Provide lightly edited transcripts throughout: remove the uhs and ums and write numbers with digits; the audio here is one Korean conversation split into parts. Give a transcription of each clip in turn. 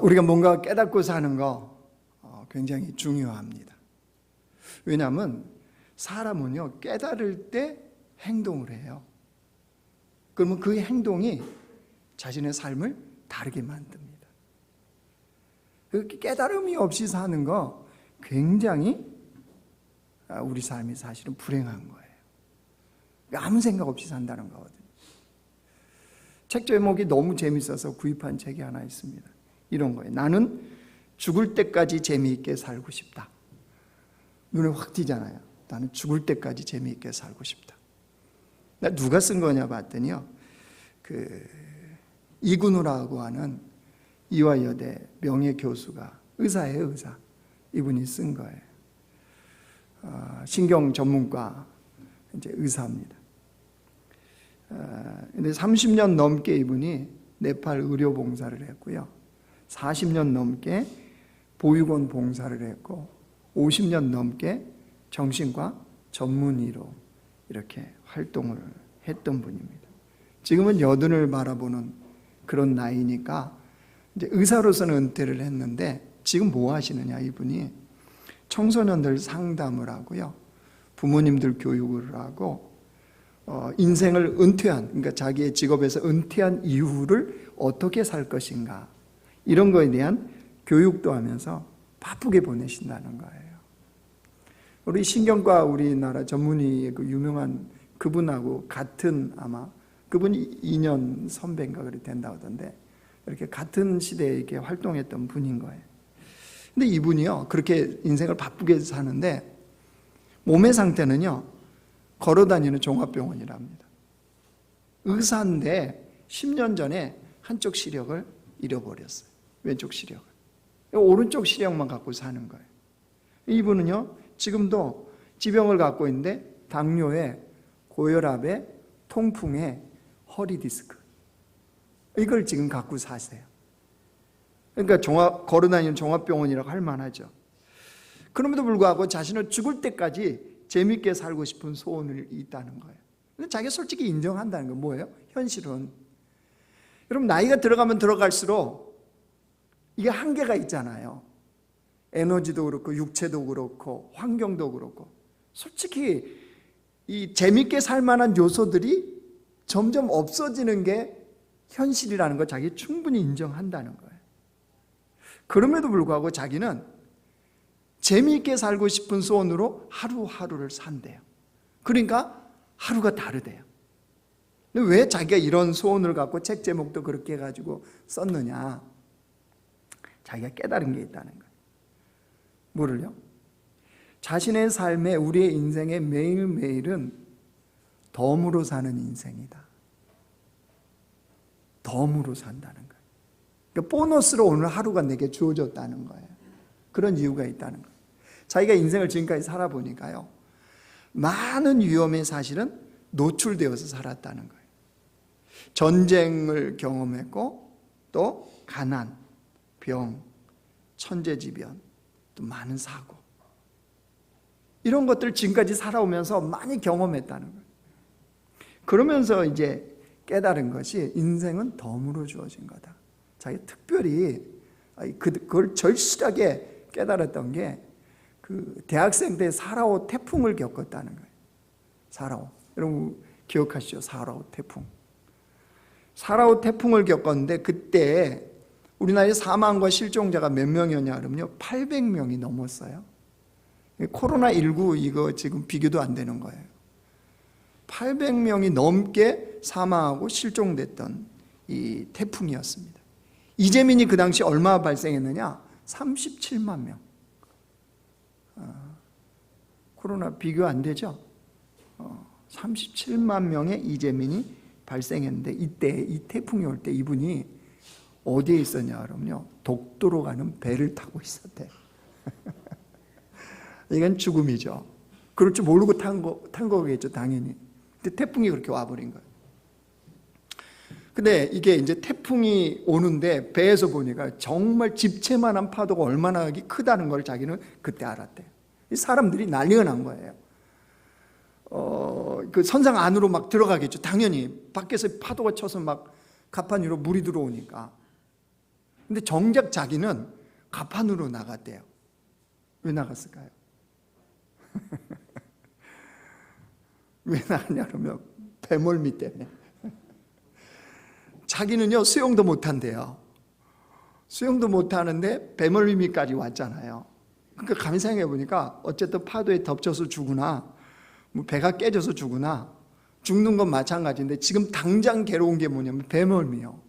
우리가 뭔가 깨닫고 사는 거 굉장히 중요합니다. 왜냐하면 사람은요, 깨달을 때 행동을 해요. 그러면 그 행동이 자신의 삶을 다르게 만듭니다. 그렇게 깨달음이 없이 사는 거 굉장히 우리 삶이 사실은 불행한 거예요. 아무 생각 없이 산다는 거거든요. 책 제목이 너무 재밌어서 구입한 책이 하나 있습니다. 이런 거예요. 나는 죽을 때까지 재미있게 살고 싶다. 눈에 확 띄잖아요. 나는 죽을 때까지 재미있게 살고 싶다. 누가 쓴 거냐 봤더니요, 이근우라고 하는 이화여대 명예교수가, 의사예요, 의사. 이분이 쓴 거예요. 신경 전문가 이제 의사입니다. 근데 30년 넘게 이분이 네팔 의료 봉사를 했고요. 40년 넘게 보육원 봉사를 했고 50년 넘게 정신과 전문의로 이렇게 활동을 했던 분입니다. 지금은 여든을 바라보는 그런 나이니까 이제 의사로서는 은퇴를 했는데 지금 뭐 하시느냐, 이분이 청소년들 상담을 하고요, 부모님들 교육을 하고 인생을 은퇴한, 그러니까 자기의 직업에서 은퇴한 이후를 어떻게 살 것인가, 이런 거에 대한 교육도 하면서 바쁘게 보내신다는 거예요. 우리 신경과 우리나라 전문의의 그 유명한 그분하고 같은, 아마 그분이 2년 선배인가 그렇게 된다고 하던데, 이렇게 같은 시대에 이렇게 활동했던 분인 거예요. 근데 이분이요, 그렇게 인생을 바쁘게 사는데 몸의 상태는요, 걸어다니는 종합병원이랍니다. 의사인데 10년 전에 한쪽 시력을 잃어버렸어요. 왼쪽 시력을. 오른쪽 시력만 갖고 사는 거예요. 이분은요, 지금도 지병을 갖고 있는데 당뇨에, 고혈압에, 통풍에, 허리 디스크, 이걸 지금 갖고 사세요. 그러니까 걸어다니는 종합병원이라고 할 만하죠. 그럼에도 불구하고 자신은 죽을 때까지 재밌게 살고 싶은 소원이 있다는 거예요. 근데 자기가 솔직히 인정한다는 건 뭐예요? 현실은. 여러분, 나이가 들어가면 들어갈수록 이게 한계가 있잖아요. 에너지도 그렇고 육체도 그렇고 환경도 그렇고. 솔직히 이 재밌게 살 만한 요소들이 점점 없어지는 게 현실이라는 걸 자기 충분히 인정한다는 거예요. 그럼에도 불구하고 자기는 재미있게 살고 싶은 소원으로 하루하루를 산대요. 그러니까 하루가 다르대요. 근데 왜 자기가 이런 소원을 갖고 책 제목도 그렇게 해가지고 썼느냐? 자기가 깨달은 게 있다는 거예요. 뭐를요? 자신의 삶에, 우리의 인생의 매일매일은 덤으로 사는 인생이다. 덤으로 산다는 거예요. 그러니까 보너스로 오늘 하루가 내게 주어졌다는 거예요. 그런 이유가 있다는 거예요. 자기가 인생을 지금까지 살아보니까요, 많은 위험에 사실은 노출되어서 살았다는 거예요. 전쟁을 경험했고, 또 가난, 병, 천재지변, 또 많은 사고, 이런 것들을 지금까지 살아오면서 많이 경험했다는 거예요. 그러면서 이제 깨달은 것이 인생은 덤으로 주어진 거다. 자기 특별히 그걸 절실하게 깨달았던 게 그 대학생 때 4.25 태풍을 겪었다는 거예요. 4.25. 여러분 기억하시죠? 4.25 태풍. 4.25 태풍을 겪었는데 그때 우리나라의 사망과 실종자가 몇 명이었냐 그러면요, 800명이 넘었어요. 코로나19 이거 지금 비교도 안 되는 거예요. 800명이 넘게 사망하고 실종됐던 이 태풍이었습니다. 이재민이 그 당시 얼마 발생했느냐? 37만 명. 코로나 비교 안 되죠? 37만 명의 이재민이 발생했는데, 이때 이 태풍이 올 때 이분이 어디에 있었냐 그러면요, 독도로 가는 배를 타고 있었대. 이건 죽음이죠. 그럴 줄 모르고 탄 거겠죠, 당연히. 근데 태풍이 그렇게 와버린 거예요. 근데 이게 이제 태풍이 오는데 배에서 보니까 정말 집채만한 파도가 얼마나 크다는 걸 자기는 그때 알았대요. 사람들이 난리가 난 거예요. 그 선상 안으로 막 들어가겠죠. 당연히 밖에서 파도가 쳐서 막 가판 위로 물이 들어오니까. 근데 정작 자기는 가판으로 나갔대요. 왜 나갔을까요? 왜 나갔냐 그러면 배멀미 때문에. 자기는요 수영도 못한대요. 수영도 못하는데 배멀미까지 왔잖아요. 그러니까 가만히 생각해 보니까 어쨌든 파도에 덮쳐서 죽으나 뭐 배가 깨져서 죽으나 죽는 건 마찬가지인데 지금 당장 괴로운 게 뭐냐면 배멀미요.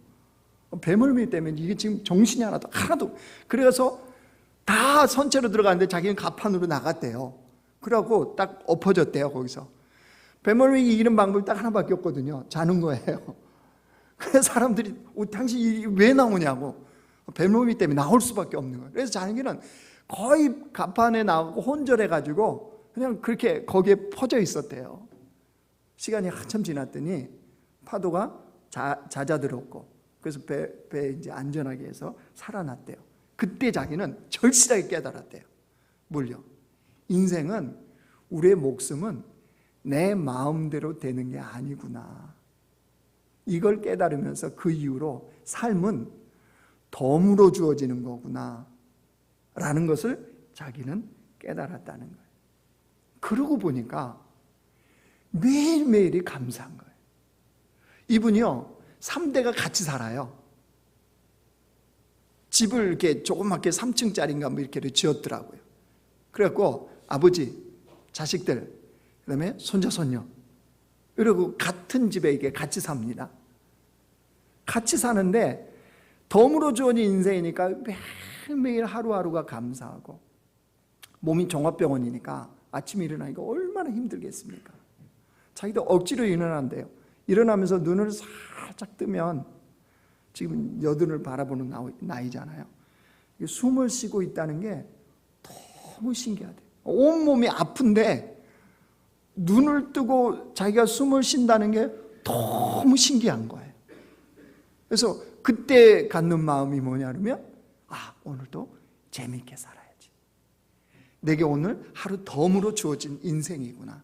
배멀미 때문에 이게 지금 정신이 하나도 그래서 다 선체로 들어갔는데 자기는 가판으로 나갔대요. 그러고 딱 엎어졌대요. 거기서 배멀미 이기는 방법이 딱 하나밖에 없거든요. 자는 거예요. 그래서 사람들이 당신이 왜 나오냐고. 배멀미 때문에 나올 수밖에 없는 거예요. 그래서 자는 길은 거의 가판에 나오고 혼절해가지고 그냥 그렇게 거기에 퍼져 있었대요. 시간이 한참 지났더니 파도가 잦아들었고 그래서 배 이제 안전하게 해서 살아났대요. 그때 자기는 절실하게 깨달았대요. 뭘요? 인생은 우리의 목숨은 내 마음대로 되는 게 아니구나. 이걸 깨달으면서 그 이후로 삶은 덤으로 주어지는 거구나 라는 것을 자기는 깨달았다는 거예요. 그러고 보니까 매일매일이 감사한 거예요. 이분이요 3대가 같이 살아요. 집을 이렇게 조그맣게 3층짜리인가 뭐 이렇게 지었더라고요. 그래갖고 아버지, 자식들, 그다음에 손자, 손녀 이러고 같은 집에 이게 같이 삽니다. 같이 사는데 덤으로 주어진 인생이니까 매일매일 하루하루가 감사하고 몸이 종합병원이니까 아침에 일어나니까 얼마나 힘들겠습니까? 자기도 억지로 일어난대요. 일어나면서 눈을 살짝 뜨면 지금 여든을 바라보는 나이잖아요. 숨을 쉬고 있다는 게 너무 신기하대요. 온몸이 아픈데 눈을 뜨고 자기가 숨을 쉰다는 게 너무 신기한 거예요. 그래서 그때 갖는 마음이 뭐냐 그러면 오늘도 재미있게 살아야지. 내게 오늘 하루 덤으로 주어진 인생이구나.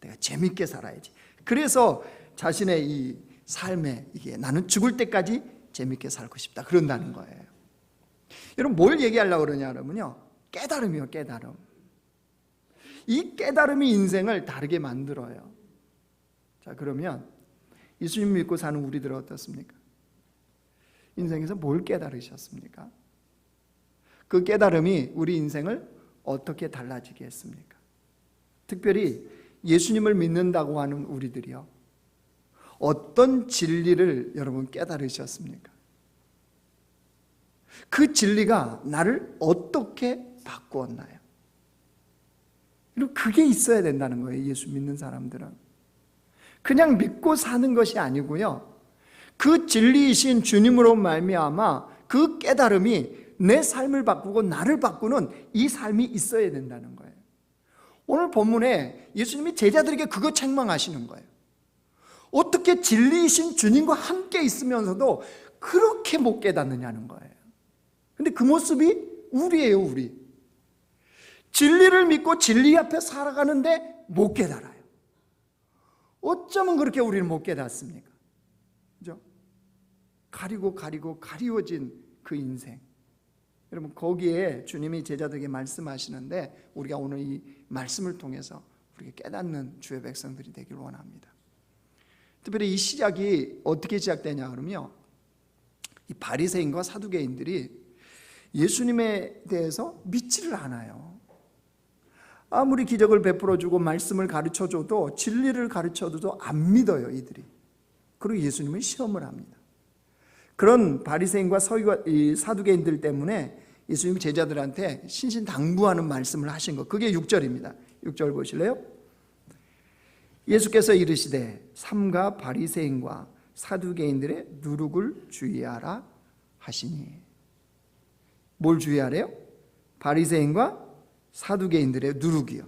내가 재미있게 살아야지. 그래서 자신의 이 삶에 이게 나는 죽을 때까지 재미있게 살고 싶다. 그런다는 거예요. 여러분 뭘 얘기하려고 그러냐 그러면요. 깨달음이요. 깨달음. 이 깨달음이 인생을 다르게 만들어요. 자, 그러면 예수님 믿고 사는 우리들은 어떻습니까? 인생에서 뭘 깨달으셨습니까? 그 깨달음이 우리 인생을 어떻게 달라지게 했습니까? 특별히 예수님을 믿는다고 하는 우리들이요. 어떤 진리를 여러분 깨달으셨습니까? 그 진리가 나를 어떻게 바꾸었나요? 그리고 그게 있어야 된다는 거예요. 예수 믿는 사람들은. 그냥 믿고 사는 것이 아니고요. 그 진리이신 주님으로 말미암아 그 깨달음이 내 삶을 바꾸고 나를 바꾸는 이 삶이 있어야 된다는 거예요. 오늘 본문에 예수님이 제자들에게 그거 책망하시는 거예요. 어떻게 진리이신 주님과 함께 있으면서도 그렇게 못 깨닫느냐는 거예요. 근데 그 모습이 우리예요, 우리. 진리를 믿고 진리 앞에 살아가는데 못 깨달아요. 어쩌면 그렇게 우리는 못 깨닫습니까? 그죠? 가리워진 그 인생. 여러분 거기에 주님이 제자들에게 말씀하시는데 우리가 오늘 이 말씀을 통해서 우리가 깨닫는 주의 백성들이 되길 원합니다. 특별히 이 시작이 어떻게 시작되냐 그러면 이 바리새인과 사두개인들이 예수님에 대해서 믿지를 않아요. 아무리 기적을 베풀어주고 말씀을 가르쳐줘도 진리를 가르쳐줘도 안 믿어요 이들이. 그리고 예수님을 시험을 합니다. 그런 바리새인과 사두개인들 때문에 예수님이 제자들한테 신신당부하는 말씀을 하신 것, 그게 6절입니다 6절 보실래요? 예수께서 이르시되 삼가 바리새인과 사두개인들의 누룩을 주의하라 하시니. 뭘 주의하래요? 바리새인과 사두개인들의 누룩이요.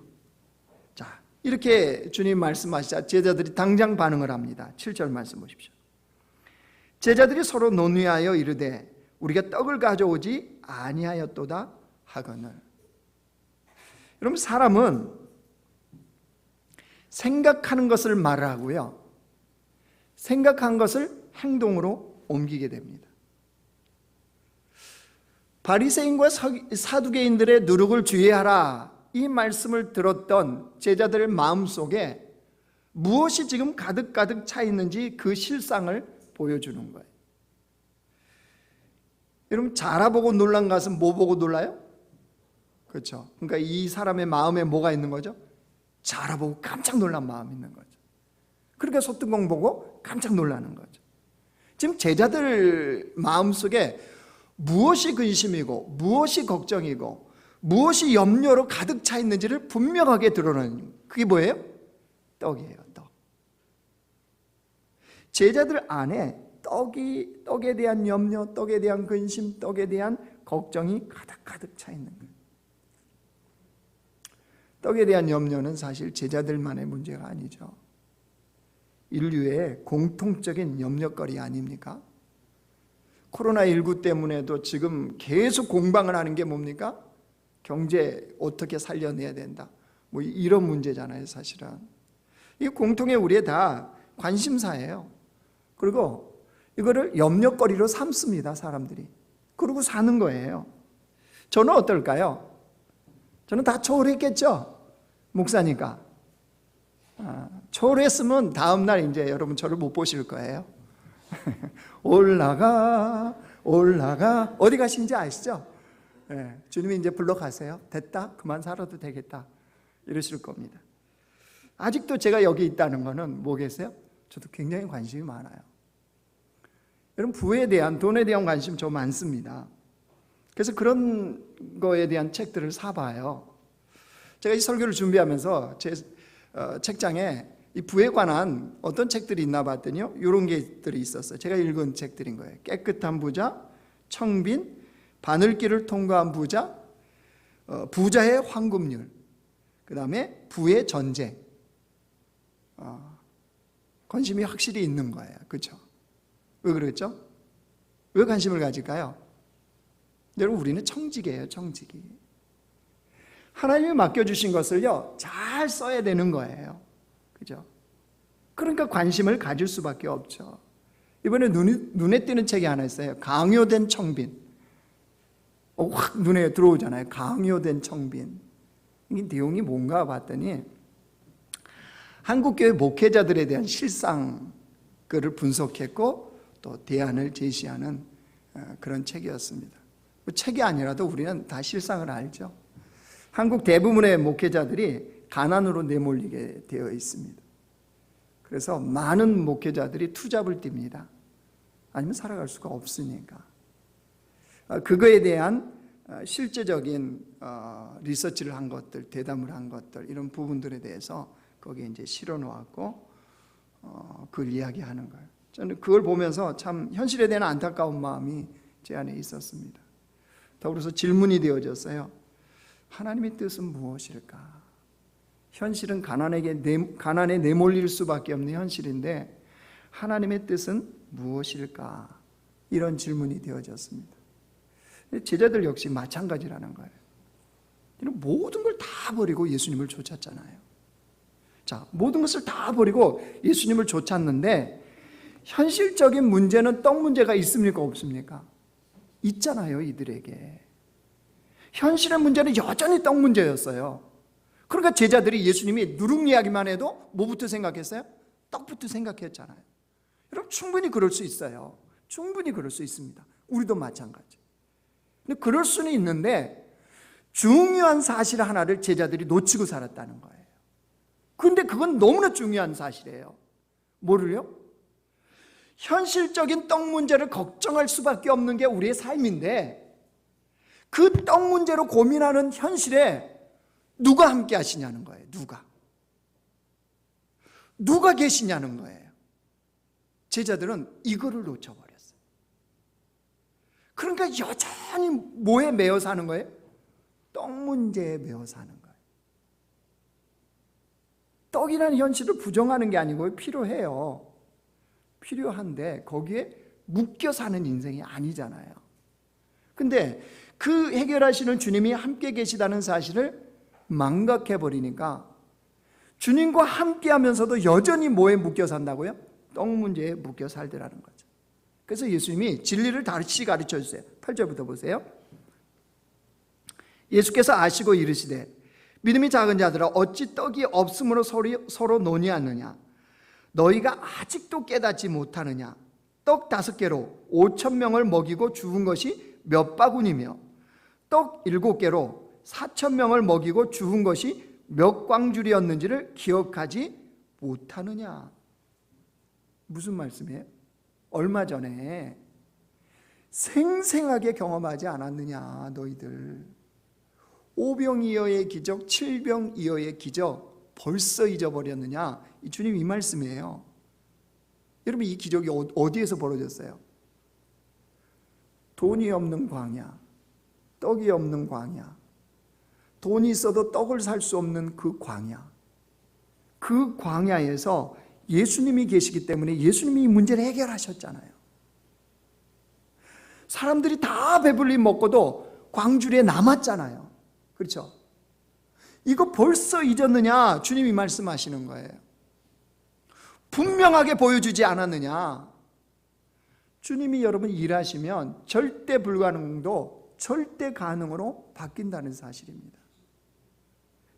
자, 이렇게 주님 말씀하시자 제자들이 당장 반응을 합니다. 7절 말씀 보십시오. 제자들이 서로 논의하여 이르되 우리가 떡을 가져오지 아니하였도다 하거늘. 여러분 사람은 생각하는 것을 말하고요, 생각한 것을 행동으로 옮기게 됩니다. 바리새인과 사두개인들의 누룩을 주의하라, 이 말씀을 들었던 제자들의 마음속에 무엇이 지금 가득가득 차 있는지 그 실상을 보여주는 거예요. 여러분, 잘 알아보고 놀란 것은 뭐 보고 놀라요? 그렇죠. 그러니까 이 사람의 마음에 뭐가 있는 거죠? 잘 알아보고 깜짝 놀란 마음이 있는 거죠. 그러니까 소뚜껑 보고 깜짝 놀라는 거죠. 지금 제자들 마음속에 무엇이 근심이고 무엇이 걱정이고 무엇이 염려로 가득 차 있는지를 분명하게 드러내는, 그게 뭐예요? 떡이에요. 떡. 제자들 안에 떡에 대한 염려, 떡에 대한 근심, 떡에 대한 걱정이 가득 차 있는 거예요. 떡에 대한 염려는 사실 제자들만의 문제가 아니죠. 인류의 공통적인 염려거리 아닙니까? 코로나19 때문에도 지금 계속 공방을 하는 게 뭡니까? 경제 어떻게 살려내야 된다, 뭐 이런 문제잖아요. 사실은 이 공통의 우리의 다 관심사예요. 그리고 이거를 염려거리로 삼습니다, 사람들이. 그러고 사는 거예요. 저는 어떨까요? 저는 다 초월했겠죠, 목사니까. 초월했으면 다음날 이제 여러분 저를 못 보실 거예요. 올라가 어디 가신지 아시죠? 네, 주님이 이제 불러가세요. 됐다, 그만 살아도 되겠다, 이러실 겁니다. 아직도 제가 여기 있다는 거는 뭐겠어요? 저도 굉장히 관심이 많아요. 여러분, 부에 대한, 돈에 대한 관심 저 많습니다. 그래서 그런 거에 대한 책들을 사봐요. 제가 이 설교를 준비하면서 제 책장에 이 부에 관한 어떤 책들이 있나 봤더니요, 이런 게들이 있었어요. 제가 읽은 책들인 거예요. 깨끗한 부자, 청빈, 바늘길을 통과한 부자, 부자의 황금률, 그 다음에 부의 전쟁. 관심이 확실히 있는 거예요. 그렇죠? 왜 그랬죠? 왜 관심을 가질까요? 여러분, 우리는 청지기예요. 청지기. 하나님이 맡겨주신 것을요, 잘 써야 되는 거예요. 그죠? 그러니까 관심을 가질 수밖에 없죠. 이번에 눈에 띄는 책이 하나 있어요. 강요된 청빈. 확 눈에 들어오잖아요. 강요된 청빈. 이 내용이 뭔가 봤더니 한국교회 목회자들에 대한 실상을 분석했고 또 대안을 제시하는 그런 책이었습니다. 책이 아니라도 우리는 다 실상을 알죠. 한국 대부분의 목회자들이 가난으로 내몰리게 되어 있습니다. 그래서 많은 목회자들이 투잡을 띱니다. 아니면 살아갈 수가 없으니까. 그거에 대한 실제적인 리서치를 한 것들, 대담을 한 것들, 이런 부분들에 대해서 거기에 이제 실어 놓았고 그걸 이야기하는 거예요. 저는 그걸 보면서 참 현실에 대한 안타까운 마음이 제 안에 있었습니다. 더불어서 질문이 되어졌어요. 하나님의 뜻은 무엇일까? 현실은 가난에 내몰릴 수밖에 없는 현실인데 하나님의 뜻은 무엇일까? 이런 질문이 되어졌습니다. 제자들 역시 마찬가지라는 거예요. 모든 걸 다 버리고 예수님을 쫓았잖아요. 자, 모든 것을 다 버리고 예수님을 쫓았는데 현실적인 문제는 떡 문제가 있습니까? 없습니까? 있잖아요, 이들에게. 현실의 문제는 여전히 떡 문제였어요. 그러니까 제자들이 예수님이 누룩 이야기만 해도 뭐부터 생각했어요? 떡부터 생각했잖아요. 여러분, 충분히 그럴 수 있어요. 충분히 그럴 수 있습니다. 우리도 마찬가지. 근데 그럴 수는 있는데 중요한 사실 하나를 제자들이 놓치고 살았다는 거예요. 근데 그건 너무나 중요한 사실이에요. 뭐를요? 현실적인 떡 문제를 걱정할 수밖에 없는 게 우리의 삶인데 그 떡 문제로 고민하는 현실에 누가 함께 하시냐는 거예요. 누가 계시냐는 거예요. 제자들은 이거를 놓쳐버렸어요. 그러니까 여전히 뭐에 매여 사는 거예요? 떡 문제에 매여 사는 거예요. 떡이라는 현실을 부정하는 게 아니고요, 필요해요. 필요한데 거기에 묶여 사는 인생이 아니잖아요. 근데 그 해결하시는 주님이 함께 계시다는 사실을 망각해버리니까 주님과 함께 하면서도 여전히 뭐에 묶여 산다고요? 떡 문제에 묶여 살더라는 거죠. 그래서 예수님이 진리를 다시 가르쳐 주세요. 8절부터 보세요. 예수께서 아시고 이르시되 믿음이 작은 자들아 어찌 떡이 없음으로 서로 논의하느냐 너희가 아직도 깨닫지 못하느냐 떡 5개로 5,000명을 먹이고 죽은 것이 몇 바구니며 떡 7개로 4,000명을 먹이고 죽은 것이 몇 광줄이었는지를 기억하지 못하느냐. 무슨 말씀이에요? 얼마 전에 생생하게 경험하지 않았느냐 너희들. 5병이어의 기적, 7병이어의 기적 벌써 잊어버렸느냐. 이 주님 이 말씀이에요. 여러분 이 기적이 어디에서 벌어졌어요? 돈이 없는 광야, 떡이 없는 광야, 돈이 있어도 떡을 살 수 없는 그 광야, 그 광야에서 예수님이 계시기 때문에 예수님이 이 문제를 해결하셨잖아요. 사람들이 다 배불리 먹고도 광주리에 남았잖아요. 그렇죠? 이거 벌써 잊었느냐? 주님이 말씀하시는 거예요. 분명하게 보여주지 않았느냐? 주님이 여러분 일하시면 절대 불가능도 절대 가능으로 바뀐다는 사실입니다.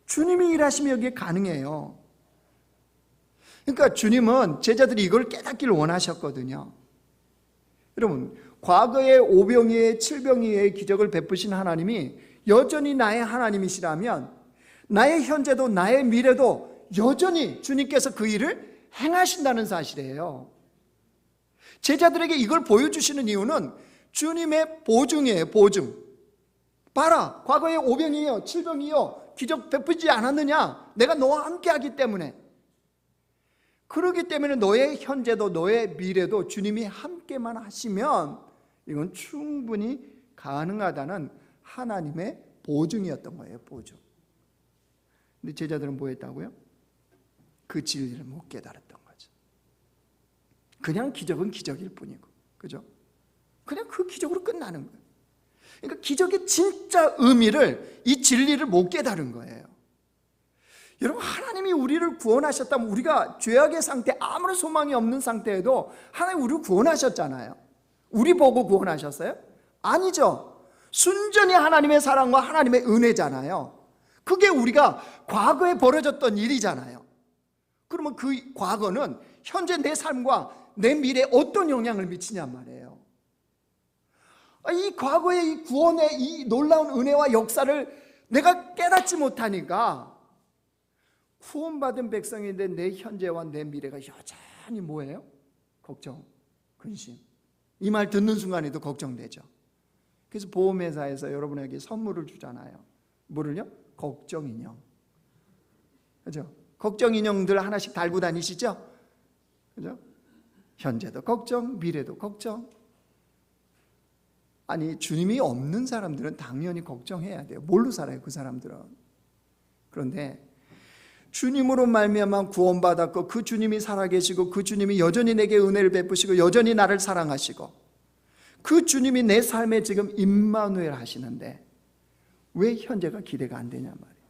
주님이 일하시면 여기에 가능해요. 그러니까 주님은 제자들이 이걸 깨닫기를 원하셨거든요. 여러분 과거에 5병이의 7병이의 기적을 베푸신 하나님이 여전히 나의 하나님이시라면 나의 현재도 나의 미래도 여전히 주님께서 그 일을 행하신다는 사실이에요. 제자들에게 이걸 보여주시는 이유는 주님의 보증이에요. 보증. 봐라 과거에 5병이요 7병이요 기적 베푸지 않았느냐. 내가 너와 함께 하기 때문에. 그렇기 때문에 너의 현재도 너의 미래도 주님이 함께만 하시면 이건 충분히 가능하다는 하나님의 보증이었던 거예요. 보증. 근데 제자들은 뭐 했다고요? 그 진리를 못 깨달았던 거죠. 그냥 기적은 기적일 뿐이고, 그죠? 그냥 그 기적으로 끝나는 거예요. 그러니까 기적의 진짜 의미를, 이 진리를 못 깨달은 거예요. 여러분 하나님이 우리를 구원하셨다면 우리가 죄악의 상태, 아무런 소망이 없는 상태에도 하나님 우리를 구원하셨잖아요. 우리 보고 구원하셨어요? 아니죠. 순전히 하나님의 사랑과 하나님의 은혜잖아요. 그게 우리가 과거에 벌어졌던 일이잖아요. 그러면 그 과거는 현재 내 삶과 내 미래에 어떤 영향을 미치냔 말이에요. 이 과거의 이 구원의 이 놀라운 은혜와 역사를 내가 깨닫지 못하니까 구원받은 백성인데 내 현재와 내 미래가 여전히 뭐예요? 걱정, 근심. 이 말 듣는 순간에도 걱정되죠. 그래서 보험회사에서 여러분에게 선물을 주잖아요. 뭐를요? 걱정인형. 그죠? 걱정인형들 하나씩 달고 다니시죠? 그죠? 현재도 걱정, 미래도 걱정. 아니 주님이 없는 사람들은 당연히 걱정해야 돼요. 뭘로 살아요 그 사람들은. 그런데 주님으로 말미암아 구원받았고 그 주님이 살아계시고 그 주님이 여전히 내게 은혜를 베푸시고 여전히 나를 사랑하시고 그 주님이 내 삶에 지금 임마누엘 하시는데 왜 현재가 기대가 안 되냐 말이에요.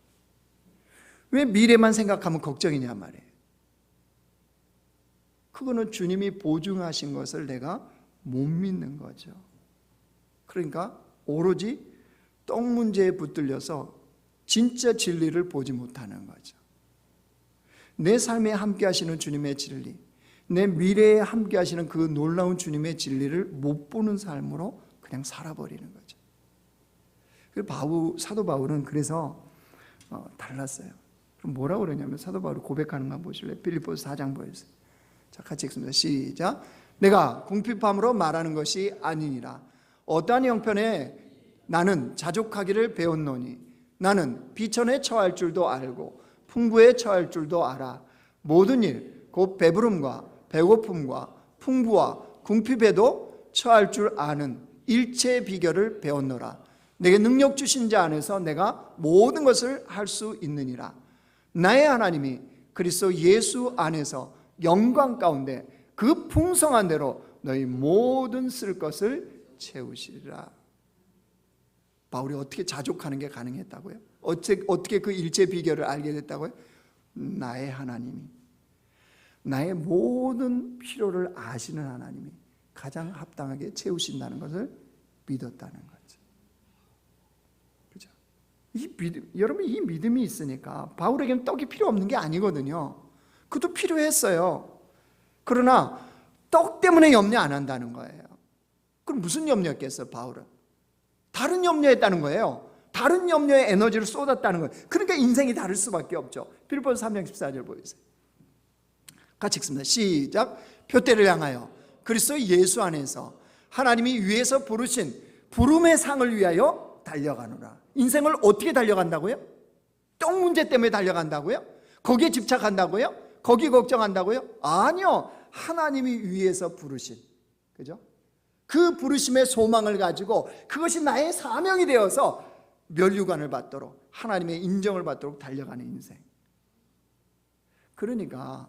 왜 미래만 생각하면 걱정이냐 말이에요. 그거는 주님이 보증하신 것을 내가 못 믿는 거죠. 그러니까 오로지 떡 문제에 붙들려서 진짜 진리를 보지 못하는 거죠. 내 삶에 함께 하시는 주님의 진리, 내 미래에 함께 하시는 그 놀라운 주님의 진리를 못 보는 삶으로 그냥 살아버리는 거죠. 사도 바울은 그래서 달랐어요. 그럼 뭐라고 그러냐면 사도 바울이 고백하는 거 보실래요? 빌립보서 4장 보여주세요. 자, 같이 읽습니다. 시작. 내가 궁핍함으로 말하는 것이 아니니라. 어떠한 형편에 나는 자족하기를 배웠노니 나는 비천에 처할 줄도 알고 풍부에 처할 줄도 알아. 모든 일, 곧 배부름과 배고픔과 풍부와 궁핍에도 처할 줄 아는 일체의 비결을 배웠노라. 내게 능력 주신 자 안에서 내가 모든 것을 할 수 있느니라. 나의 하나님이 그리스도 예수 안에서 영광 가운데 그 풍성한 대로 너희 모든 쓸 것을 채우시리라. 바울이 어떻게 자족하는 게 가능했다고요? 어떻게 그 일체 비결을 알게 됐다고요? 나의 하나님이, 나의 모든 필요를 아시는 하나님이 가장 합당하게 채우신다는 것을 믿었다는 거죠. 그죠? 여러분 이 믿음이 있으니까 바울에게는 떡이 필요 없는 게 아니거든요. 그도 필요했어요. 그러나 떡 때문에 염려 안 한다는 거예요. 그럼 무슨 염려였겠어요, 바울은? 다른 염려했다는 거예요. 다른 염려에 에너지를 쏟았다는 거예요. 그러니까 인생이 다를 수밖에 없죠. 빌립보서 3장 14절 보세요. 같이 읽습니다. 시작. 표대를 향하여 그리스도 예수 안에서 하나님이 위에서 부르신 부름의 상을 위하여 달려가노라. 인생을 어떻게 달려간다고요? 떡 문제 때문에 달려간다고요? 거기에 집착한다고요? 거기 걱정한다고요? 아니요. 하나님이 위에서 부르신, 그죠? 그 부르심의 소망을 가지고 그것이 나의 사명이 되어서 면류관을 받도록, 하나님의 인정을 받도록 달려가는 인생. 그러니까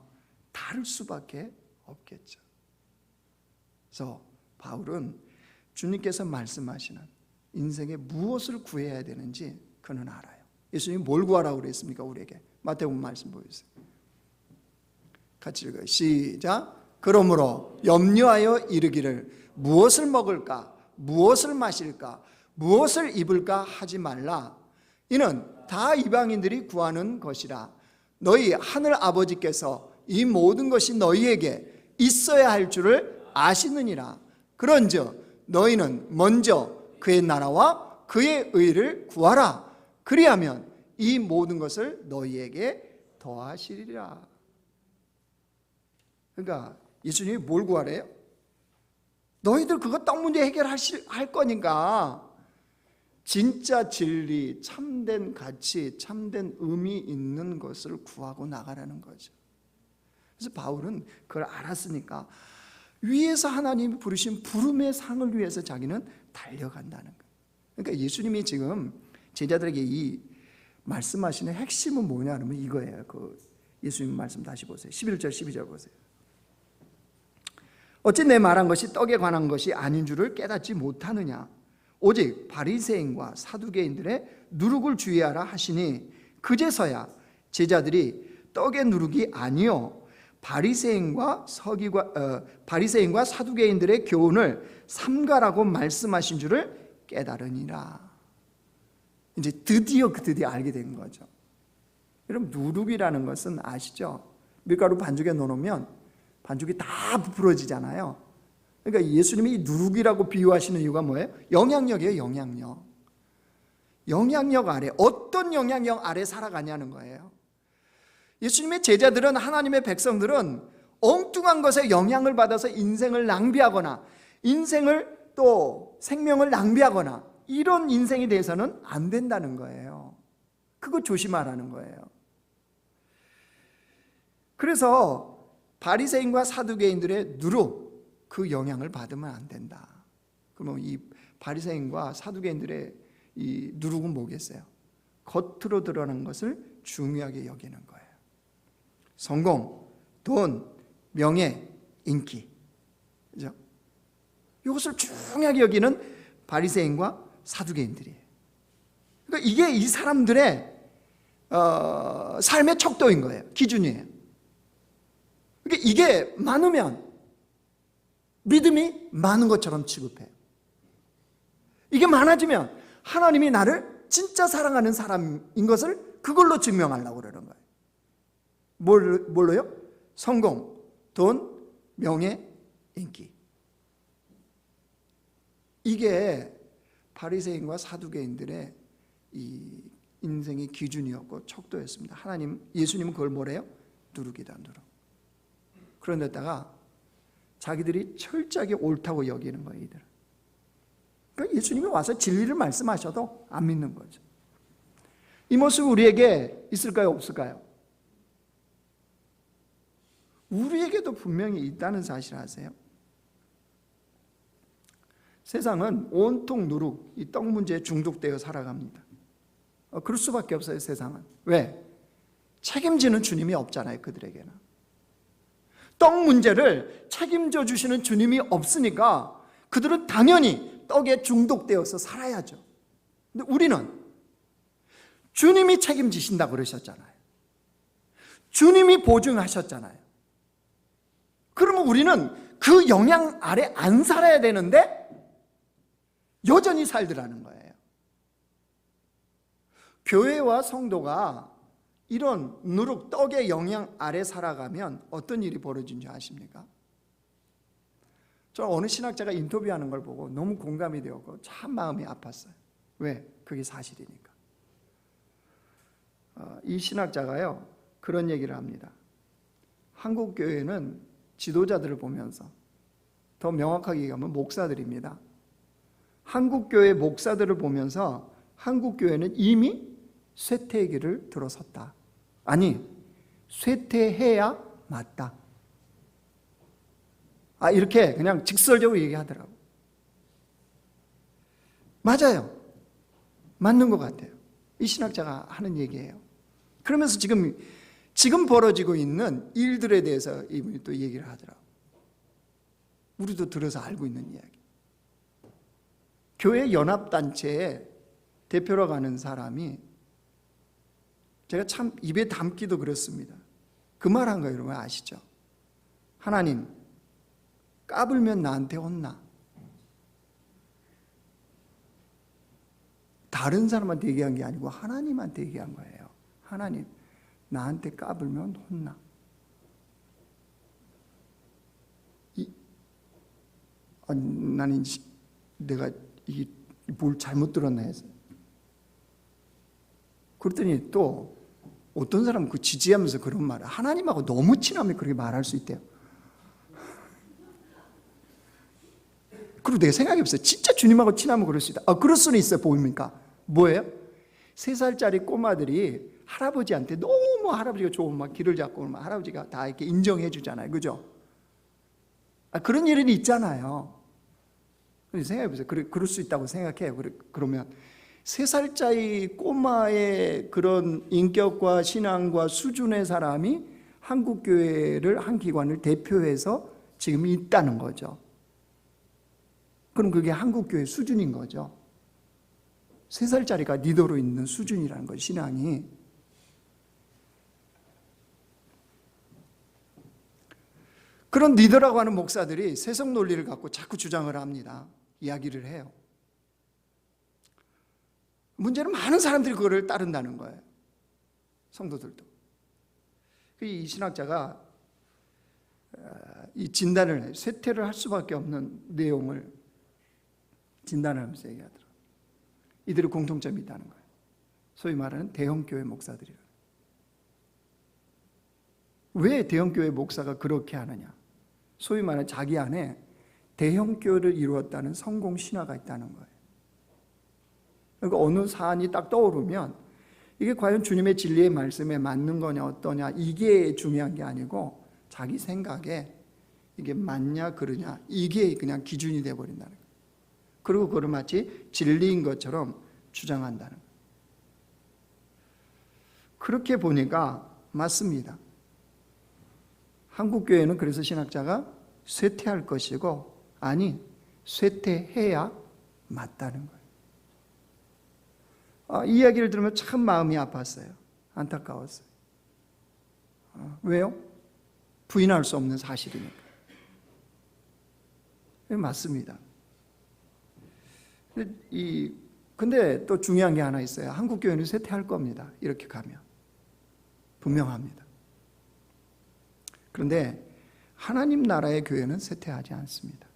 다를 수밖에 없겠죠. 그래서 바울은 주님께서 말씀하시는 인생에 무엇을 구해야 되는지 그는 알아요. 예수님이 뭘 구하라고 그랬습니까? 우리에게 마태복음 말씀 보여주세요. 같이 읽어요. 시작. 그러므로 염려하여 이르기를 무엇을 먹을까, 무엇을 마실까, 무엇을 입을까 하지 말라. 이는 다 이방인들이 구하는 것이라. 너희 하늘 아버지께서 이 모든 것이 너희에게 있어야 할 줄을 아시느니라. 그런즉 너희는 먼저 그의 나라와 그의 의를 구하라. 그리하면 이 모든 것을 너희에게 더하시리라. 그러니까 예수님이 뭘 구하래요? 너희들 그거 떡 문제 해결할 거니까 진짜 진리, 참된 가치, 참된 의미 있는 것을 구하고 나가라는 거죠. 그래서 바울은 그걸 알았으니까 위에서 하나님이 부르신 부름의 상을 위해서 자기는 달려간다는 거예요. 그러니까 예수님이 지금 제자들에게 이 말씀하시는 핵심은 뭐냐면 이거예요. 그 예수님 말씀 다시 보세요. 11절 12절 보세요. 어찌 내 말한 것이 떡에 관한 것이 아닌 줄을 깨닫지 못하느냐. 오직 바리새인과 사두개인들의 누룩을 주의하라 하시니 그제서야 제자들이 떡의 누룩이 아니요 바리새인과 사두개인들의 교훈을 삼가라고 말씀하신 줄을 깨달으니라. 이제 드디어 알게 된 거죠. 여러분 누룩이라는 것은 아시죠? 밀가루 반죽에 넣어놓으면 반죽이 다 부풀어지잖아요. 그러니까 예수님이 이 누룩이라고 비유하시는 이유가 뭐예요? 영향력이에요. 영향력 아래, 어떤 영향력 아래 살아가냐는 거예요. 예수님의 제자들은, 하나님의 백성들은 엉뚱한 것에 영향을 받아서 인생을 낭비하거나 인생을 또 생명을 낭비하거나 이런 인생이 돼서는 안 된다는 거예요. 그거 조심하라는 거예요. 그래서 바리새인과 사두개인들의 누룩, 그 영향을 받으면 안 된다. 그러면 이 바리새인과 사두개인들의 이 누룩은 뭐겠어요? 겉으로 드러나는 것을 중요하게 여기는 거예요. 성공, 돈, 명예, 인기, 그죠? 이것을 중요하게 여기는 바리새인과 사두개인들이에요. 그러니까 이게 이 사람들의 삶의 척도인 거예요. 기준이에요. 그러니까 이게 많으면 믿음이 많은 것처럼 취급해요. 이게 많아지면 하나님이 나를 진짜 사랑하는 사람인 것을 그걸로 증명하려고 그러는 거예요. 뭘로요? 성공, 돈, 명예, 인기. 이게 바리새인과 사두개인들의 이 인생의 기준이었고 척도였습니다. 예수님은 그걸 뭐래요? 누룩이다, 누룩. 그런데다가 자기들이 철저하게 옳다고 여기는 거예요, 이들. 그러니까 예수님이 와서 진리를 말씀하셔도 안 믿는 거죠. 이 모습 우리에게 있을까요, 없을까요? 우리에게도 분명히 있다는 사실 아세요? 세상은 온통 누룩, 이 떡 문제에 중독되어 살아갑니다. 그럴 수밖에 없어요, 세상은. 왜? 책임지는 주님이 없잖아요, 그들에게는. 떡 문제를 책임져 주시는 주님이 없으니까 그들은 당연히 떡에 중독되어서 살아야죠. 근데 우리는 주님이 책임지신다고 그러셨잖아요. 주님이 보증하셨잖아요. 그러면 우리는 그 영향 아래 안 살아야 되는데 여전히 살더라는 거예요. 교회와 성도가 이런 누룩 떡의 영향 아래 살아가면 어떤 일이 벌어진 줄 아십니까? 저 어느 신학자가 인터뷰하는 걸 보고 너무 공감이 되었고 참 마음이 아팠어요. 왜? 그게 사실이니까. 이 신학자가요 그런 얘기를 합니다. 한국 교회는 지도자들을 보면서, 더 명확하게 얘기하면 목사들입니다. 한국 교회 목사들을 보면서 한국 교회는 이미 쇠퇴의 길을 들어섰다. 아니, 쇠퇴해야 맞다. 이렇게 그냥 직설적으로 얘기하더라고. 맞아요. 맞는 것 같아요. 이 신학자가 하는 얘기예요. 그러면서 지금 벌어지고 있는 일들에 대해서 이분이 또 얘기를 하더라고. 우리도 들어서 알고 있는 이야기. 교회 연합단체에 대표로 가는 사람이, 제가 참 입에 담기도 그렇습니다. 그 말 한 거예요. 여러분 아시죠? 하나님, 까불면 나한테 혼나. 다른 사람한테 얘기한 게 아니고 하나님한테 얘기한 거예요. 하나님, 나한테 까불면 혼나. 나는 내가 뭘 잘못 들었나 해서. 그랬더니 또 어떤 사람은 그 지지하면서 그런 말을, 하나님하고 너무 친하면 그렇게 말할 수 있대요. 그리고 내가 생각해 봤어요. 진짜 주님하고 친하면 그럴 수 있다. 그럴 수는 있어요. 보입니까? 뭐예요? 3살짜리 꼬마들이 할아버지한테 너무 할아버지가 좋으면 막 길을 잡고 오면 할아버지가 다 이렇게 인정해 주잖아요. 그죠? 그런 일은 있잖아요. 생각해 보세요. 그럴 수 있다고 생각해요. 그러면 3살짜리 꼬마의 그런 인격과 신앙과 수준의 사람이 한국교회를, 한 기관을 대표해서 지금 있다는 거죠. 그럼 그게 한국교회 수준인 거죠. 3살짜리가 리더로 있는 수준이라는 거예요, 신앙이. 그런 리더라고 하는 목사들이 세속 논리를 갖고 자꾸 주장을 합니다. 이야기를 해요. 문제는 많은 사람들이 그거를 따른다는 거예요. 성도들도. 이 신학자가 이 진단을 해요. 쇠퇴를 할 수밖에 없는 내용을 진단을 하면서 얘기하더라고요. 이들의 공통점이 있다는 거예요. 소위 말하는 대형교회 목사들이라. 왜 대형교회 목사가 그렇게 하느냐? 소위 말하는 자기 안에 대형교회를 이루었다는 성공 신화가 있다는 거예요. 그러니까 어느 사안이 딱 떠오르면 이게 과연 주님의 진리의 말씀에 맞는 거냐 어떠냐 이게 중요한 게 아니고 자기 생각에 이게 맞냐 그러냐 이게 그냥 기준이 돼버린다는 거예요. 그리고 그걸 마치 진리인 것처럼 주장한다는 거예요. 그렇게 보니까 맞습니다. 한국교회는 그래서 신학자가 쇠퇴할 것이고, 아니 쇠퇴해야 맞다는 거예요. 이 이야기를 들으면 참 마음이 아팠어요. 안타까웠어요. 왜요? 부인할 수 없는 사실이니까. 맞습니다. 근데 또 중요한 게 하나 있어요. 한국교회는 쇠퇴할 겁니다. 이렇게 가면. 분명합니다. 그런데 하나님 나라의 교회는 쇠퇴하지 않습니다.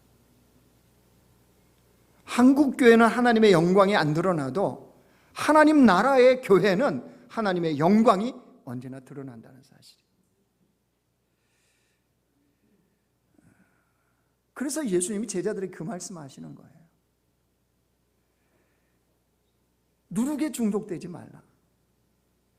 한국교회는 하나님의 영광이 안 드러나도 하나님 나라의 교회는 하나님의 영광이 언제나 드러난다는 사실이에요. 그래서 예수님이 제자들에게 그 말씀하시는 거예요. 누룩에 중독되지 말라.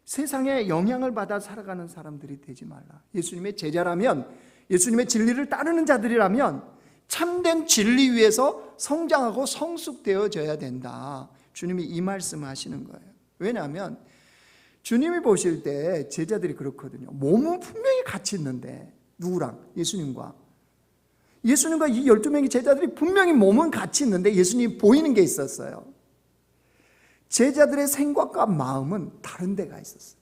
세상에 영향을 받아 살아가는 사람들이 되지 말라. 예수님의 제자라면, 예수님의 진리를 따르는 자들이라면 참된 진리 위에서 성장하고 성숙되어져야 된다. 주님이 이 말씀을 하시는 거예요. 왜냐하면 주님이 보실 때 제자들이 그렇거든요. 몸은 분명히 같이 있는데, 누구랑? 예수님과 이 12명의 제자들이 분명히 몸은 같이 있는데 예수님이 보이는 게 있었어요. 제자들의 생각과 마음은 다른 데가 있었어요.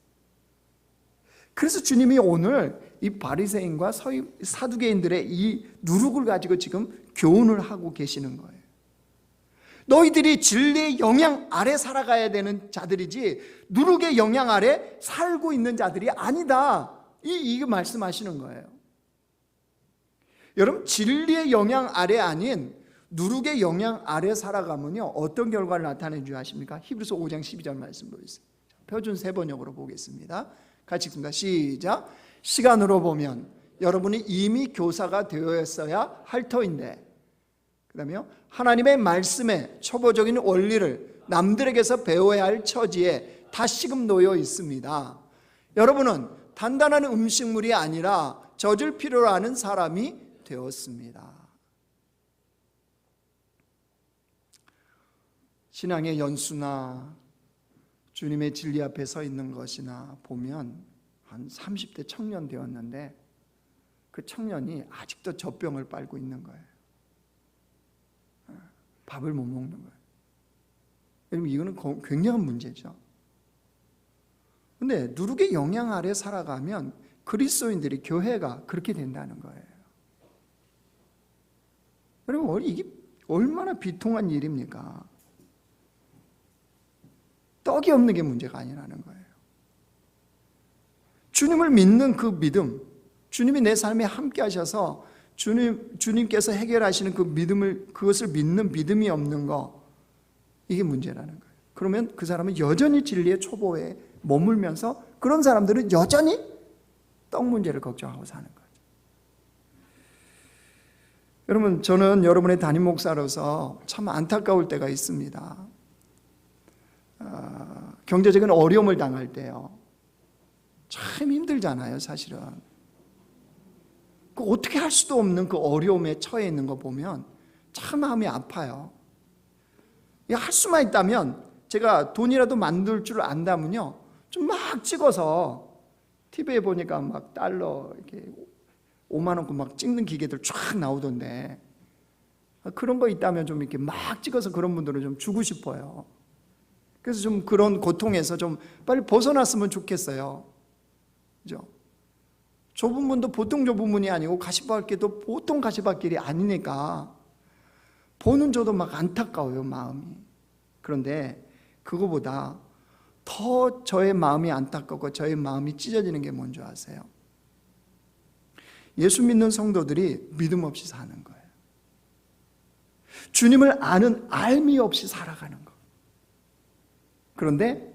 그래서 주님이 오늘 이 바리새인과 사두개인들의 이 누룩을 가지고 지금 교훈을 하고 계시는 거예요. 너희들이 진리의 영향 아래 살아가야 되는 자들이지 누룩의 영향 아래 살고 있는 자들이 아니다. 이거 말씀하시는 거예요. 여러분, 진리의 영향 아래 아닌 누룩의 영향 아래 살아가면요, 어떤 결과를 나타내는 줄 아십니까? 히브리서 5장 12절 말씀 보겠습니다. 표준 세번역으로 보겠습니다. 같이 읽습니다. 시작. 시간으로 보면 여러분이 이미 교사가 되었어야 할 터인데, 그 다음에요, 하나님의 말씀의 초보적인 원리를 남들에게서 배워야 할 처지에 다시금 놓여 있습니다. 여러분은 단단한 음식물이 아니라 젖을 필요로 하는 사람이 되었습니다. 신앙의 연수나 주님의 진리 앞에 서 있는 것이나 보면 한 30대 청년 되었는데 그 청년이 아직도 젖병을 빨고 있는 거예요. 밥을 못 먹는 거예요. 여러분, 이거는 굉장한 문제죠. 근데 누룩의 영향 아래 살아가면 그리스도인들이, 교회가 그렇게 된다는 거예요. 여러분, 이게 얼마나 비통한 일입니까? 떡이 없는 게 문제가 아니라는 거예요. 주님을 믿는 그 믿음, 주님이 내 삶에 함께 하셔서 주님께서 해결하시는 그 믿음을, 그것을 믿는 믿음이 없는 거, 이게 문제라는 거예요. 그러면 그 사람은 여전히 진리의 초보에 머물면서, 그런 사람들은 여전히 떡 문제를 걱정하고 사는 거예요. 여러분, 저는 여러분의 담임 목사로서 참 안타까울 때가 있습니다. 경제적인 어려움을 당할 때요, 참 힘들잖아요, 사실은. 그 어떻게 할 수도 없는 그 어려움에 처해 있는 거 보면 참 마음이 아파요. 할 수만 있다면, 제가 돈이라도 만들 줄 안다면요, 좀 막 찍어서, TV에 보니까 막 달러 이렇게 5만 원권 막 찍는 기계들 쫙 나오던데, 그런 거 있다면 좀 이렇게 막 찍어서 그런 분들은 좀 주고 싶어요. 그래서 좀 그런 고통에서 좀 빨리 벗어났으면 좋겠어요. 그죠? 좁은 문도 보통 좁은 문이 아니고 가시밭길도 보통 가시밭길이 아니니까 보는 저도 막 안타까워요, 마음이. 그런데 그거보다 더 저의 마음이 안타깝고 저의 마음이 찢어지는 게 뭔지 아세요? 예수 믿는 성도들이 믿음 없이 사는 거예요. 주님을 아는 알미 없이 살아가는 거. 그런데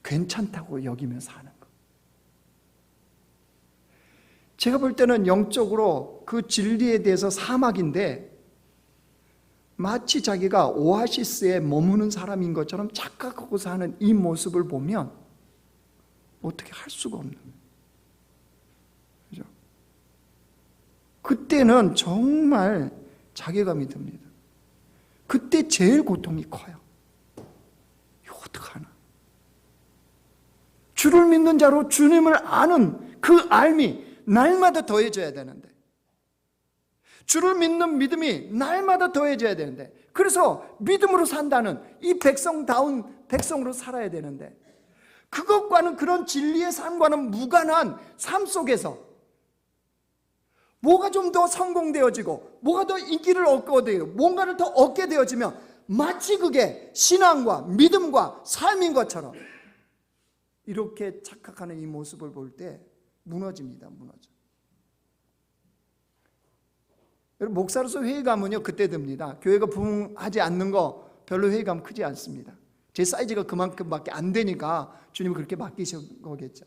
괜찮다고 여기며 사는 거. 제가 볼 때는 영적으로 그 진리에 대해서 사막인데 마치 자기가 오아시스에 머무는 사람인 것처럼 착각하고 사는 이 모습을 보면 어떻게 할 수가 없는 거예요. 그죠? 그때는 정말 자괴감이 듭니다. 그때 제일 고통이 커요. 이거 어떡하나? 주를 믿는 자로 주님을 아는 그 알미 날마다 더해져야 되는데, 주를 믿는 믿음이 날마다 더해져야 되는데, 그래서 믿음으로 산다는 이 백성다운 백성으로 살아야 되는데, 그것과는, 그런 진리의 삶과는 무관한 삶 속에서 뭐가 좀 더 성공되어지고 뭐가 더 인기를 얻게 되고 뭔가를 더 얻게 되어지면 마치 그게 신앙과 믿음과 삶인 것처럼 이렇게 착각하는 이 모습을 볼 때 무너집니다. 무너져. 여러분, 목사로서 회의감은요 그때 듭니다. 교회가 부흥하지 않는 거 별로 회의감 크지 않습니다. 제 사이즈가 그만큼밖에 안 되니까 주님이 그렇게 맡기신 거겠죠.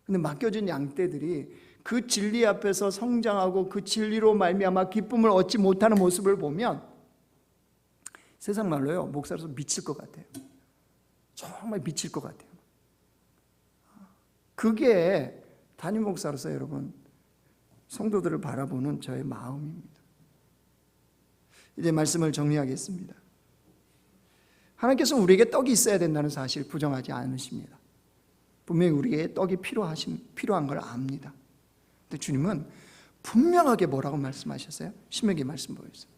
근데 맡겨진 양떼들이 그 진리 앞에서 성장하고 그 진리로 말미암아 기쁨을 얻지 못하는 모습을 보면 세상 말로요, 목사로서 미칠 것 같아요. 정말 미칠 것 같아요. 그게 담임 목사로서 여러분 성도들을 바라보는 저의 마음입니다. 이제 말씀을 정리하겠습니다. 하나님께서 우리에게 떡이 있어야 된다는 사실 부정하지 않으십니다. 분명히 우리에게 떡이 필요한 걸 압니다. 근데 주님은 분명하게 뭐라고 말씀하셨어요? 신명기 말씀 보여주세요.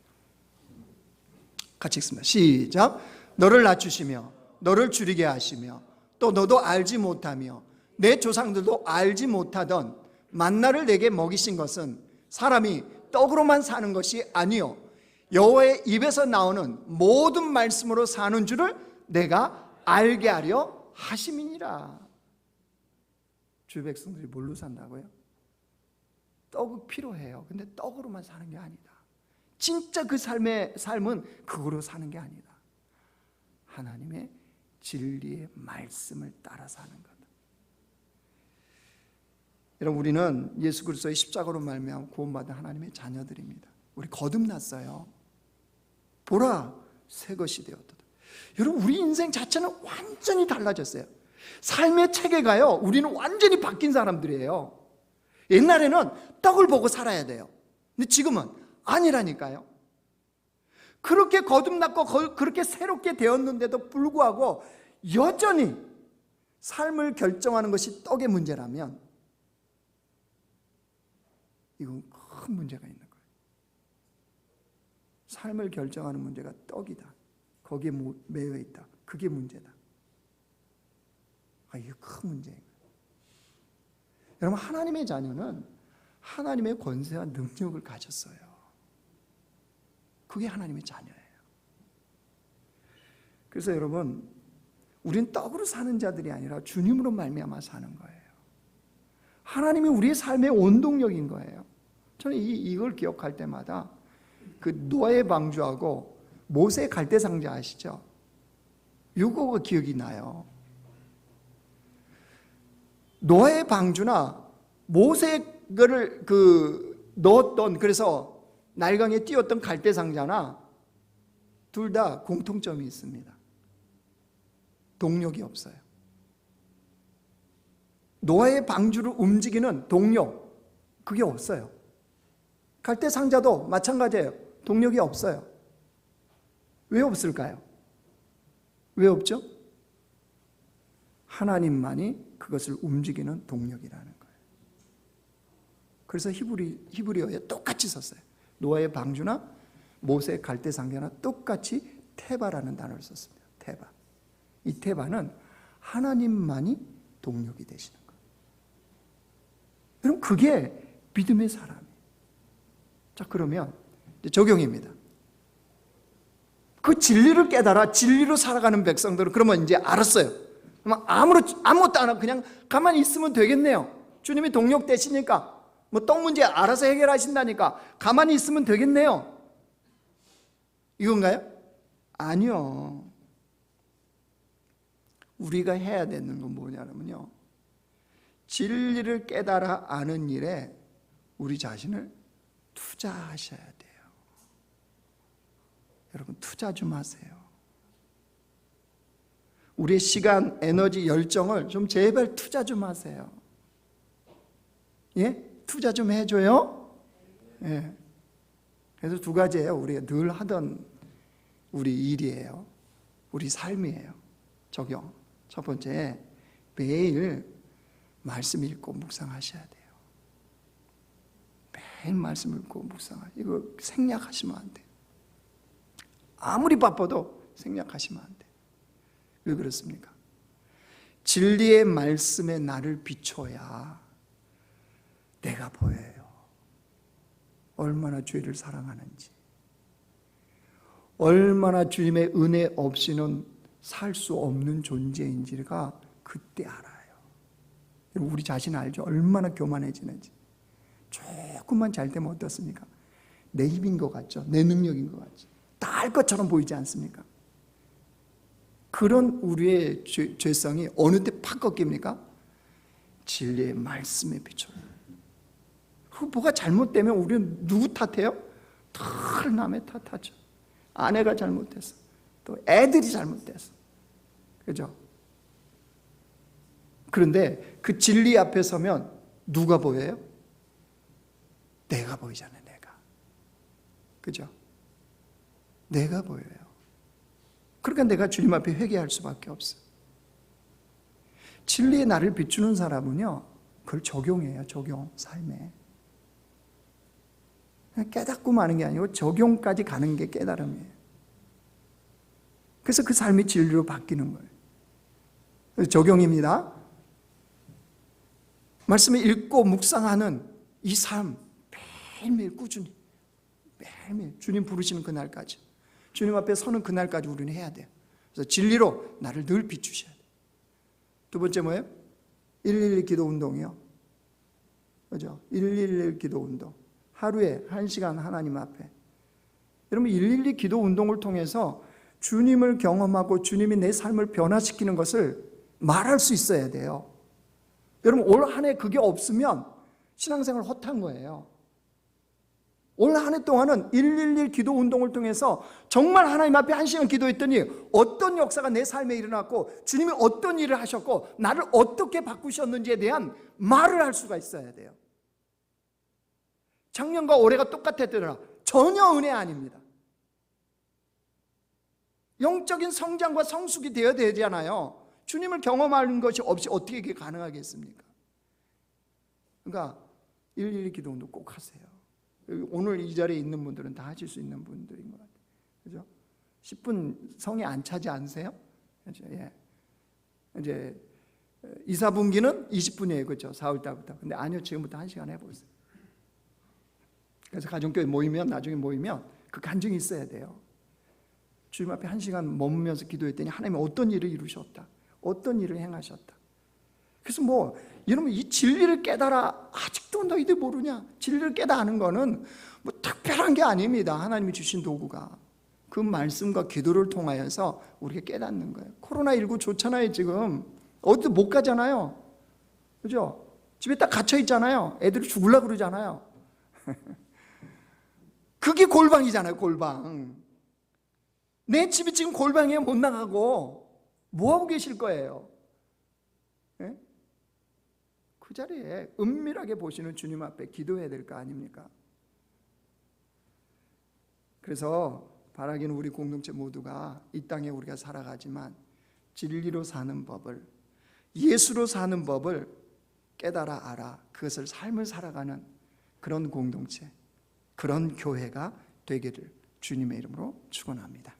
같이 읽습니다. 시작. 너를 낮추시며 너를 줄이게 하시며 또 너도 알지 못하며 내 조상들도 알지 못하던 만나를 내게 먹이신 것은 사람이 떡으로만 사는 것이 아니요 여호와의 입에서 나오는 모든 말씀으로 사는 줄을 내가 알게 하려 하심이니라. 주의 백성들이 뭘로 산다고요? 떡이 필요해요. 근데 떡으로만 사는 게 아니다. 진짜 그 삶은 그거로 사는 게 아니다. 하나님의 진리의 말씀을 따라 사는 것. 여러분, 우리는 예수 그리스도의 십자가로 말미암아 구원받은 하나님의 자녀들입니다. 우리 거듭났어요. 보라, 새 것이 되었도다. 여러분, 우리 인생 자체는 완전히 달라졌어요. 삶의 체계가요, 우리는 완전히 바뀐 사람들이에요. 옛날에는 떡을 보고 살아야 돼요. 근데 지금은 아니라니까요. 그렇게 거듭났고 그렇게 새롭게 되었는데도 불구하고 여전히 삶을 결정하는 것이 떡의 문제라면 이건 큰 문제가 있는 거예요. 삶을 결정하는 문제가 떡이다. 거기에 매여 있다. 그게 문제다. 이게 큰 문제예요. 여러분, 하나님의 자녀는 하나님의 권세와 능력을 가졌어요. 그게 하나님의 자녀예요. 그래서 여러분, 우린 떡으로 사는 자들이 아니라 주님으로 말미암아 사는 거예요. 하나님이 우리의 삶의 원동력인 거예요. 저는 이걸 기억할 때마다 그 노아의 방주하고 모세의 갈대상자 아시죠? 이거가 기억이 나요. 노아의 방주나 모세를 넣었던, 그래서 날강에 띄웠던 갈대상자나 둘 다 공통점이 있습니다. 동력이 없어요. 노아의 방주를 움직이는 동력, 그게 없어요. 갈대상자도 마찬가지예요. 동력이 없어요. 왜 없을까요? 왜 없죠? 하나님만이 그것을 움직이는 동력이라는 거예요. 그래서 히브리어에 똑같이 썼어요. 노아의 방주나 모세의 갈대상자나 똑같이 테바라는 단어를 썼습니다. 테바. 이 테바는 하나님만이 동력이 되시는 거예요. 여러분, 그게 믿음의 사람이에요. 자, 그러면 이제 적용입니다. 그 진리를 깨달아 진리로 살아가는 백성들은 그러면 이제 알았어요. 그러면 아무것도 안 하고 그냥 가만히 있으면 되겠네요. 주님이 동력 되시니까, 뭐 떡 문제 알아서 해결하신다니까 가만히 있으면 되겠네요. 이건가요? 아니요. 우리가 해야 되는 건 뭐냐면요, 진리를 깨달아 아는 일에 우리 자신을 투자하셔야 돼요. 여러분, 투자 좀 하세요. 우리의 시간, 에너지, 열정을 좀 제발 투자 좀 하세요. 예? 투자 좀 해줘요? 예. 그래서 두 가지예요. 우리가 늘 하던 우리 일이에요. 우리 삶이에요. 적용. 첫 번째, 매일 말씀 읽고 묵상하셔야 돼요. 매일 말씀 읽고 묵상하셔야 돼요. 이거 생략하시면 안 돼요. 아무리 바빠도 생략하시면 안 돼요. 왜 그렇습니까? 진리의 말씀에 나를 비춰야 내가 보여요. 얼마나 주님을 사랑하는지, 얼마나 주님의 은혜 없이는 살 수 없는 존재인지가 그때 알아요. 우리 자신 알죠? 얼마나 교만해지는지. 조금만 잘 되면 어떻습니까? 내 힘인 것 같죠? 내 능력인 것 같죠? 다 알 것처럼 보이지 않습니까? 그런 우리의 죄성이 어느 때 팍 꺾입니까? 진리의 말씀에 비춰요. 뭐가 잘못되면 우리는 누구 탓해요? 다 남의 탓하죠. 아내가 잘못했어. 또 애들이 잘못했어. 그죠? 그런데 그 진리 앞에 서면 누가 보여요? 내가 보이잖아요. 내가. 그죠? 내가 보여요. 그러니까 내가 주님 앞에 회개할 수밖에 없어요. 진리의 나를 비추는 사람은요, 그걸 적용해요. 적용, 삶에. 깨닫고 마는 게 아니고 적용까지 가는 게 깨달음이에요. 그래서 그 삶이 진리로 바뀌는 거예요. 그래서 적용입니다. 말씀을 읽고 묵상하는 이 삶, 매일매일 꾸준히 매일매일 주님 부르시는 그날까지, 주님 앞에 서는 그날까지 우리는 해야 돼요. 그래서 진리로 나를 늘 비추셔야 돼요. 두 번째 뭐예요? 112 기도 운동이요. 그죠? 111 기도 운동. 하루에 1시간 하나님 앞에. 여러분 112 기도 운동을 통해서 주님을 경험하고 주님이 내 삶을 변화시키는 것을 말할 수 있어야 돼요. 여러분 올 한 해 그게 없으면 신앙생활 허탄 거예요. 올 한 해 동안은 111 기도 운동을 통해서 정말 하나님 앞에 1시간 기도했더니 어떤 역사가 내 삶에 일어났고 주님이 어떤 일을 하셨고 나를 어떻게 바꾸셨는지에 대한 말을 할 수가 있어야 돼요. 작년과 올해가 똑같았더라. 전혀 은혜 아닙니다. 영적인 성장과 성숙이 되어야 되잖아요. 주님을 경험하는 것이 없이 어떻게 그게 가능하겠습니까? 그러니까 112 기도 운동 꼭 하세요. 오늘 이 자리에 있는 분들은 다 하실 수 있는 분들인 것 같아요. 그죠? 10분 성에 안 차지 않으세요? 예. 이제 2, 4분기는 20분이에요. 그렇죠? 4월 달부터. 근데 아니요. 지금부터 1시간 해보세요. 그래서 가정교회 모이면, 나중에 모이면 그 간증이 있어야 돼요. 주님 앞에 1시간 머무면서 기도했더니 하나님이 어떤 일을 이루셨다. 어떤 일을 행하셨다. 그래서 뭐 여러분 이 진리를 깨달아, 아직도 너희들 모르냐? 진리를 깨달는 거는 뭐 특별한 게 아닙니다. 하나님이 주신 도구가 그 말씀과 기도를 통하여서 우리가 깨닫는 거예요. 코로나19 좋잖아요. 지금 어디도 못 가잖아요. 그죠? 집에 딱 갇혀 있잖아요. 애들이 죽으려고 그러잖아요. 그게 골방이잖아요. 골방. 내 집이 지금 골방이에 못 나가고 뭐하고 계실 거예요? 예? 그 자리에 은밀하게 보시는 주님 앞에 기도해야 될 거 아닙니까? 그래서 바라기는 우리 공동체 모두가 이 땅에 우리가 살아가지만 진리로 사는 법을, 예수로 사는 법을 깨달아 알아 그것을 삶을 살아가는 그런 공동체, 그런 교회가 되기를 주님의 이름으로 축원합니다.